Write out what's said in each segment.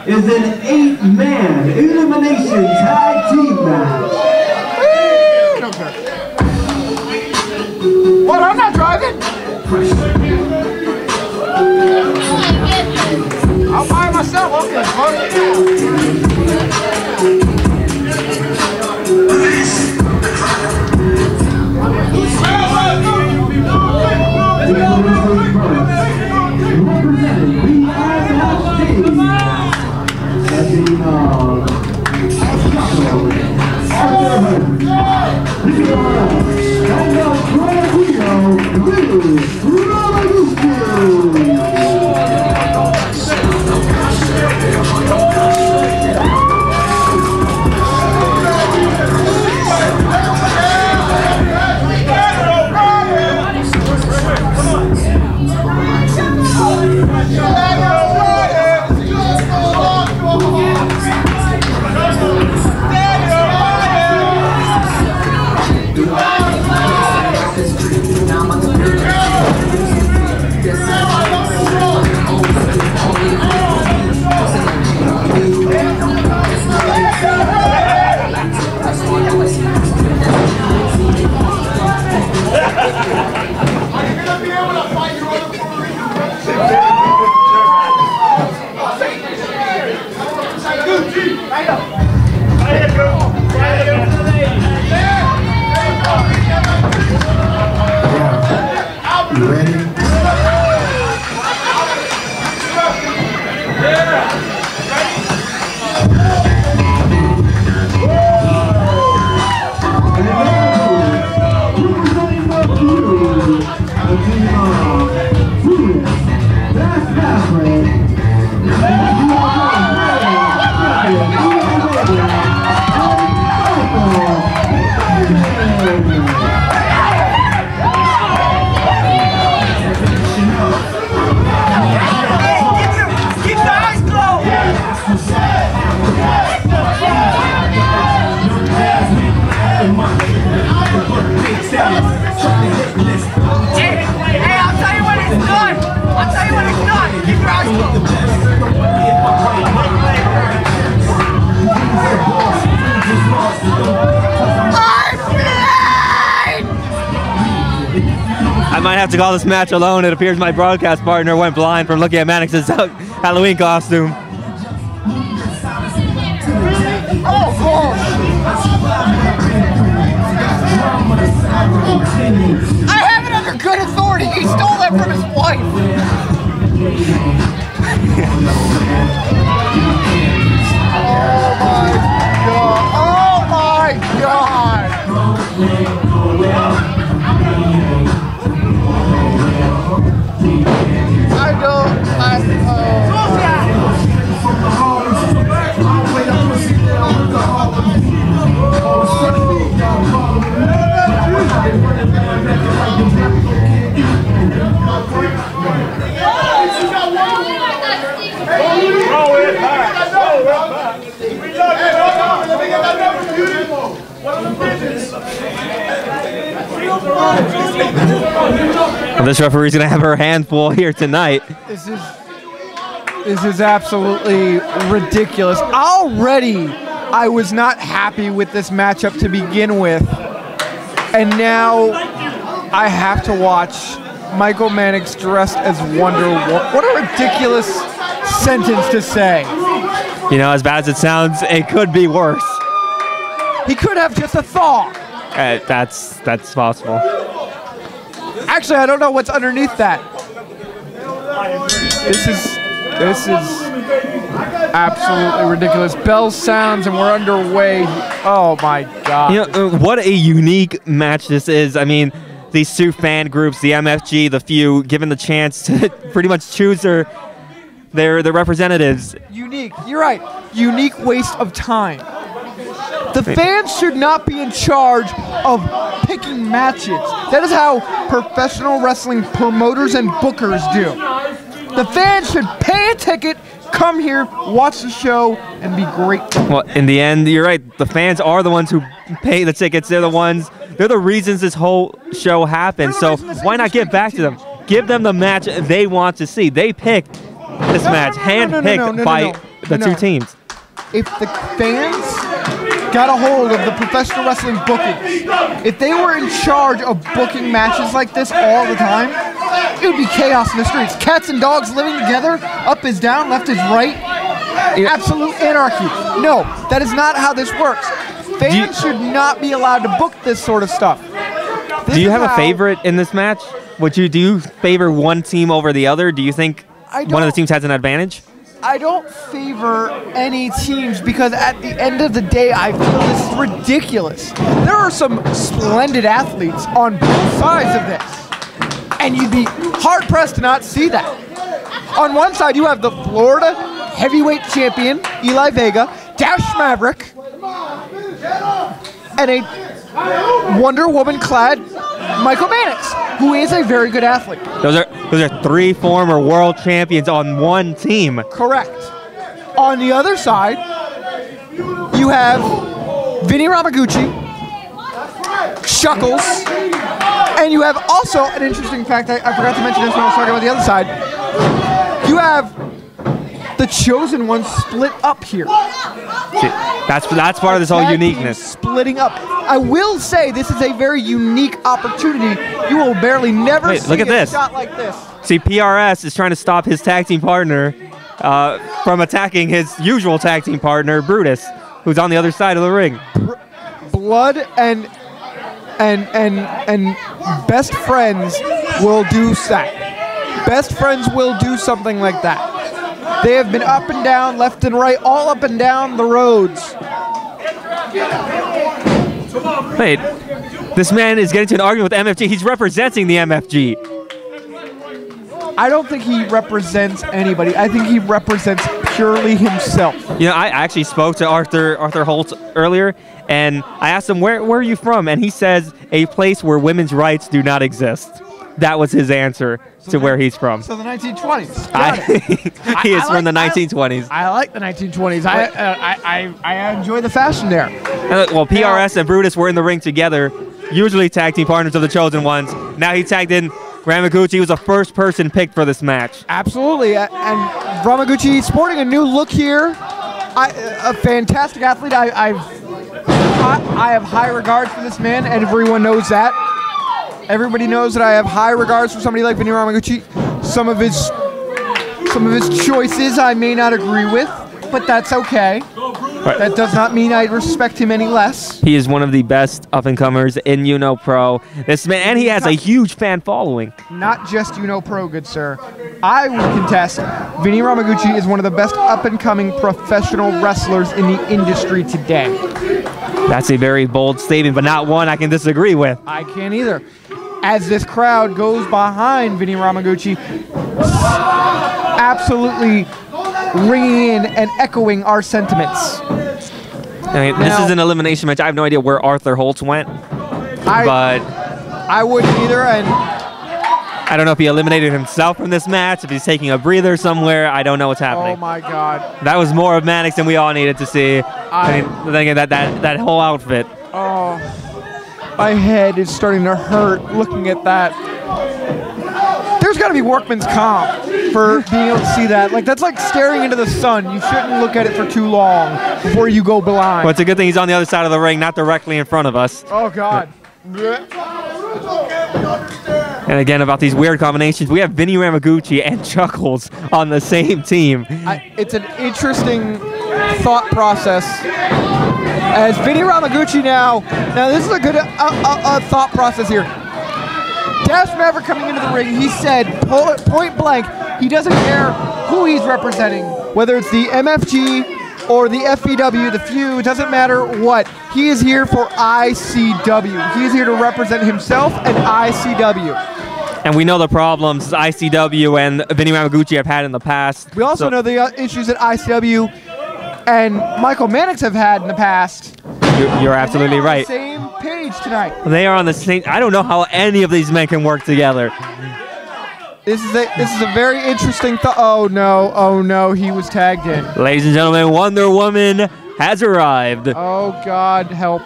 is an 8-man elimination tag team match. What? I'm not driving. I'll buy myself. Okay, I might have to call this match alone. It appears my broadcast partner went blind from looking at Mannix's Halloween costume. I have it under good authority. He stole that from his wife. Oh my God! Well, this referee's gonna have her handful here tonight. This is absolutely ridiculous. Already, I was not happy with this matchup to begin with, and now I have to watch Michael Mannix dressed as Wonder Woman. What a ridiculous sentence to say. You know, as bad as it sounds, it could be worse. He could have just a thaw. That's possible. Actually, I don't know what's underneath that. This is absolutely ridiculous. Bell sounds and we're underway. Oh my God. You know, what a unique match this is. I mean, these two fan groups, the MFG, the Few, given the chance to pretty much choose their representatives. Unique. You're right. Unique waste of time. The fans should not be in charge of picking matches. That is how professional wrestling promoters and bookers do. The fans should pay a ticket, come here, watch the show, and be grateful. Well, in the end, you're right. The fans are the ones who pay the tickets. They're the reasons this whole show happened. So why not give back to them? Give them the match they want to see. They picked this match, handpicked by the two teams. If the fans got a hold of the professional wrestling booking, if they were in charge of booking matches like this all the time, it would be chaos in the streets. Cats and dogs living together, up is down, left is right. Absolute anarchy. No, that is not how this works. Fans should not be allowed to book this sort of stuff. Do you have a favorite in this match? Do you favor one team over the other? Do you think one of the teams has an advantage? I don't favor any teams because at the end of the day, I feel this is ridiculous. There are some splendid athletes on both sides of this, and you'd be hard-pressed to not see that. On one side, you have the Florida heavyweight champion, Eli Vega, Dash Maverick, and a Wonder Woman-clad Michael Mannix, who is a very good athlete. Those are 3 former world champions on one team. Correct. On the other side, you have Vinny Ramaguchi, Chuckles, and you have also an interesting fact, I forgot to mention this when I was talking about the other side. You have the Chosen One split up here. See, that's part of this whole uniqueness. Splitting up. I will say this is a very unique opportunity. You will barely never see look at this. Shot like this. See, PRS is trying to stop his tag team partner from attacking his usual tag team partner, Brutus, who's on the other side of the ring. Blood and best friends will do that. Best friends will do something like that. They have been up and down, left and right, all up and down the roads. Wait, this man is getting to an argument with MFG. He's representing the MFG. I don't think he represents anybody. I think he represents purely himself. You know, I actually spoke to Arthur Holt earlier, and I asked him, where are you from? And he says, a place where women's rights do not exist. That was his answer to where he's from. So the 1920s. He is from the 1920s. I like the 1920s. I enjoy the fashion there. Well, PRS and Brutus were in the ring together, usually tag team partners of the Chosen Ones. Now he tagged in Ramaguchi. He was the first person picked for this match. Absolutely. And Ramaguchi sporting a new look here. A fantastic athlete. I have high regards for this man, and everyone knows that. Everybody knows that I have high regards for somebody like Vinny Ramaguchi. Some of his choices I may not agree with, but that's okay. Right. That does not mean I respect him any less. He is one of the best up-and-comers in Uno Pro. This man, and he has a huge fan following. Not just Uno Pro, good sir. I would contest Vinny Ramaguchi is one of the best up-and-coming professional wrestlers in the industry today. That's a very bold statement, but not one I can disagree with. I can't either. As this crowd goes behind Vinny Ramaguchi, absolutely ringing in and echoing our sentiments. I mean, this is an elimination match. I have no idea where Arthur Holtz went, but I wouldn't either. And I don't know if he eliminated himself from this match, if he's taking a breather somewhere. I don't know what's happening. Oh my God! That was more of Mannix than we all needed to see. I mean, then again, that whole outfit. Oh, my head is starting to hurt looking at that. There's got to be workman's comp for being able to see that. Like, that's like staring into the sun. You shouldn't look at it for too long before you go blind. Well, it's a good thing he's on the other side of the ring, not directly in front of us. Oh, God. And again, about these weird combinations, we have Vinny Ramaguchi and Chuckles on the same team. It's an interesting thought process. As Vinny Ramaguchi now this is a good thought process here. Dash Maverick coming into the ring, he said point blank, he doesn't care who he's representing, whether it's the MFG or the FEW, the feud, it doesn't matter what. He is here for ICW. He is here to represent himself and ICW. And we know the problems ICW and Vinny Ramaguchi have had in the past. We also know the issues that ICW and Michael Mannix have had in the past. You're absolutely right. Same page tonight. They are on the same. I don't know how any of these men can work together. This is a very interesting thought. Oh no, he was tagged in. Ladies and gentlemen, Wonder Woman has arrived. Oh God, help.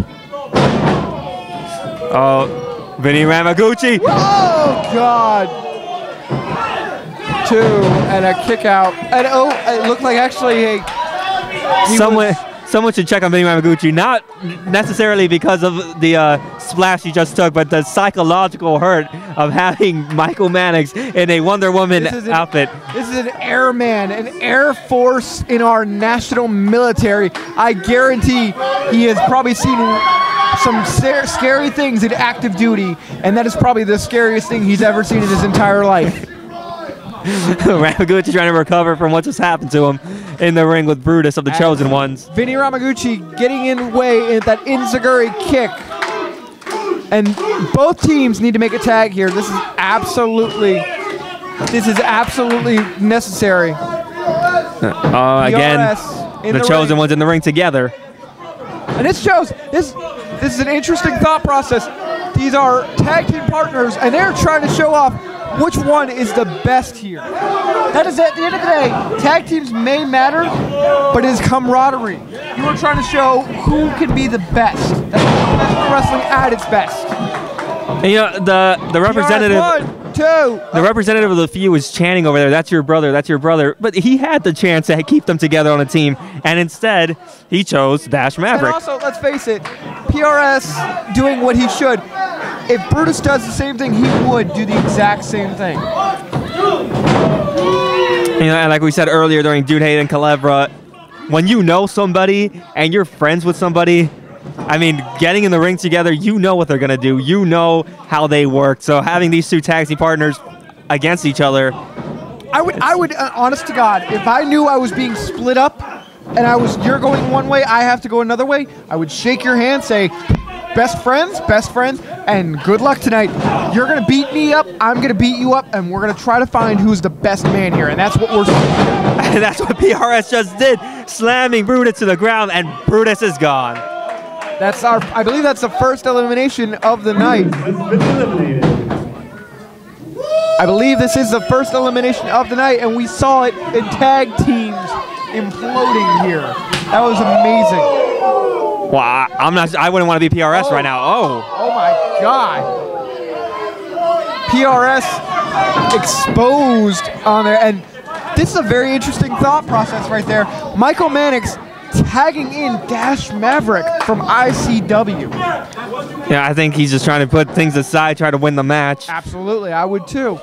Oh, Vinny Ramaguchi. Oh God. 2 and a kick out. And oh, it looked like actually Someone should check on Vinny Ramaguchi, not necessarily because of the splash he just took, but the psychological hurt of having Michael Mannix in a Wonder Woman outfit. This is an airman, an Air Force in our national military. I guarantee he has probably seen some scary things in active duty, and that is probably the scariest thing he's ever seen in his entire life. Ramaguchi trying to recover from what just happened to him in the ring with Brutus of the Chosen Ones. Vinny Ramaguchi getting in way in that Enziguri kick. And both teams need to make a tag here. This is absolutely necessary. Again, the Chosen Ones in the ring together. And this shows, this is an interesting thought process. These are tag team partners, and they're trying to show off which one is the best here. That is, at the end of the day, tag teams may matter, but it is camaraderie. You are trying to show who can be the best. That's professional wrestling at its best. And, you know, the representative, the representative of the feud was chanting over there, "That's your brother, that's your brother." But he had the chance to keep them together on a team, and instead he chose Dash Maverick. And also, let's face it, PRS doing what he should. If Brutus does the same thing, he would do the exact same thing. You know, and like we said earlier during Dude Hate and Culebra, when you know somebody and you're friends with somebody, I mean, getting in the ring together, you know what they're going to do. You know how they work. So having these two tag team partners against each other. I would, honest to God, if I knew I was being split up and you're going one way, I have to go another way, I would shake your hand, say, best friends, and good luck tonight. You're going to beat me up, I'm going to beat you up, and we're going to try to find who's the best man here, and that's what we're doing. And that's what PRS just did, slamming Brutus to the ground, and Brutus is gone. I believe that's the first elimination of the night. I believe this is the first elimination of the night, and we saw it in tag teams imploding here. That was amazing. Well, I wouldn't want to be PRS right now. Oh my God. PRS exposed on there, and this is a very interesting thought process right there. Michael Mannix tagging in Dash Maverick from ICW. Yeah, I think he's just trying to put things aside, try to win the match. Absolutely, I would too.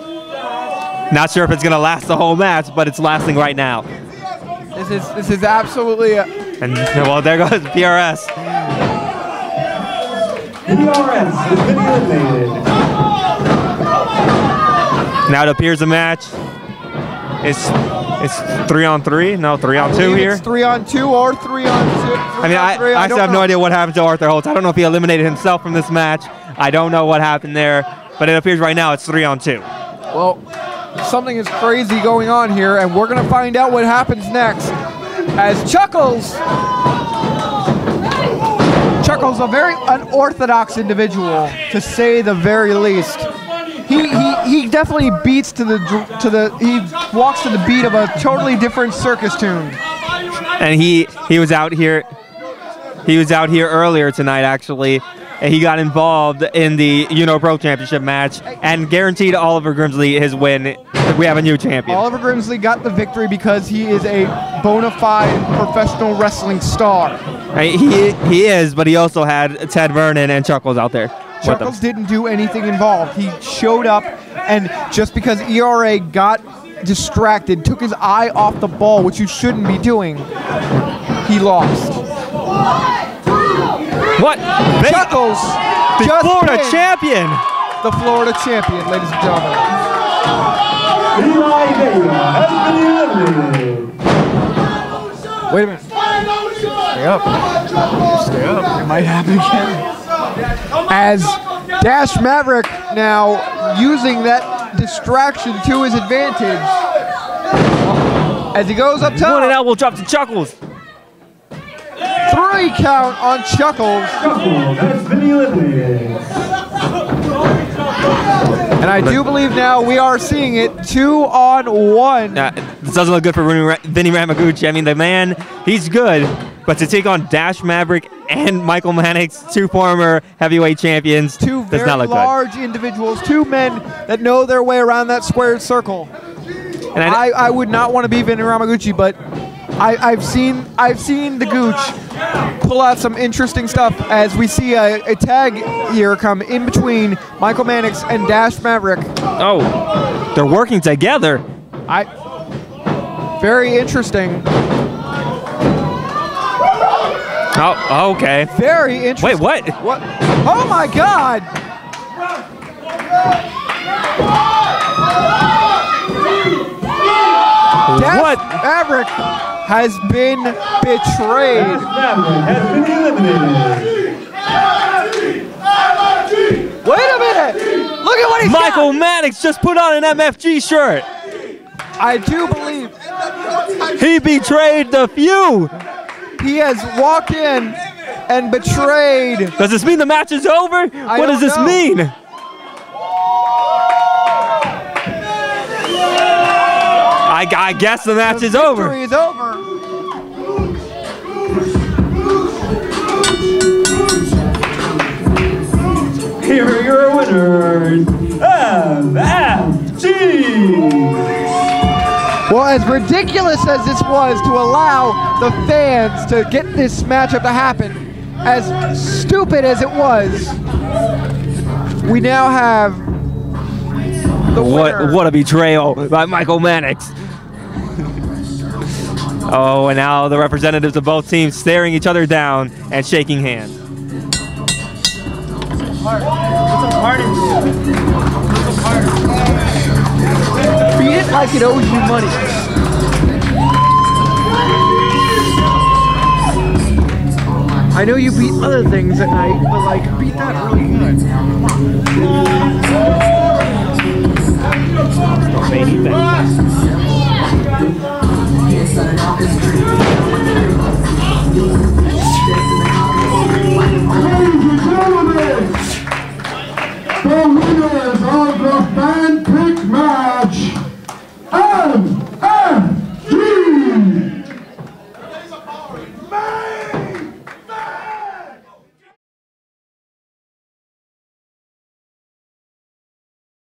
Not sure if it's going to last the whole match, but it's lasting right now. This is absolutely and well, there goes PRS. PRS has been eliminated. Now it appears the match is 3-on-3. No, 3-on-2 here. It's 3-on-2 or 3-on-2. I mean, I still have no idea what happened to Arthur Holtz. I don't know if he eliminated himself from this match. I don't know what happened there, but it appears right now it's 3-on-2. Well, something is crazy going on here, and we're going to find out what happens next. As Chuckles, a very unorthodox individual, to say the very least. He definitely beats he walks to the beat of a totally different circus tune. And he was out here. He was out here earlier tonight, actually. And he got involved in the Pro Championship match and guaranteed Oliver Grimsley his win. We have a new champion. Oliver Grimsley got the victory because he is a bona fide professional wrestling star. He is, but he also had Ted Vernon and Chuckles out there. Chuckles didn't do anything involved. He showed up, and just because ERA got distracted, took his eye off the ball, which you shouldn't be doing, he lost. What? Chuckles, the Florida champion. The Florida champion, ladies and gentlemen. Eli Vega has been eliminated. Wait a minute. Stay up. Stay up. It might happen again. As Dash Maverick now using that distraction to his advantage. As he goes up top. One and elbow drop to Chuckles. 3 count on Chuckles. Chuckles has been eliminated. And I do believe now we are seeing it 2-on-1. This doesn't look good for Vinny Ramaguchi. I mean, the man, he's good, but to take on Dash Maverick and Michael Mannix, 2 former heavyweight champions, two very does not look large individuals, 2 men that know their way around that squared circle. And I would not want to be Vinny Ramaguchi, but I've seen the Gooch pull out some interesting stuff as we see a tag here come in between Michael Mannix and Dash Maverick. Oh, they're working together. Very interesting. Oh, okay. Very interesting. Wait, what? What? Oh my God! What? Dash Maverick has been betrayed. Maverick has been eliminated. Wait a minute! Look at what he's Michael got. Mannix just put on an MFG shirt. I do believe He betrayed the few. he has walked in and betrayed. Does this mean the match is over? What does don't this know. mean? I guess the match is over. Victory is over. Here are your winners, MFG. Well, as ridiculous as this was to allow the fans to get this matchup to happen, as stupid as it was, we now have the winner. What a betrayal by Michael Mannix. Oh, and now the representatives of both teams staring each other down and shaking hands. Beat it like it owes you money. I know you beat other things at night, but like beat that really good. Main event.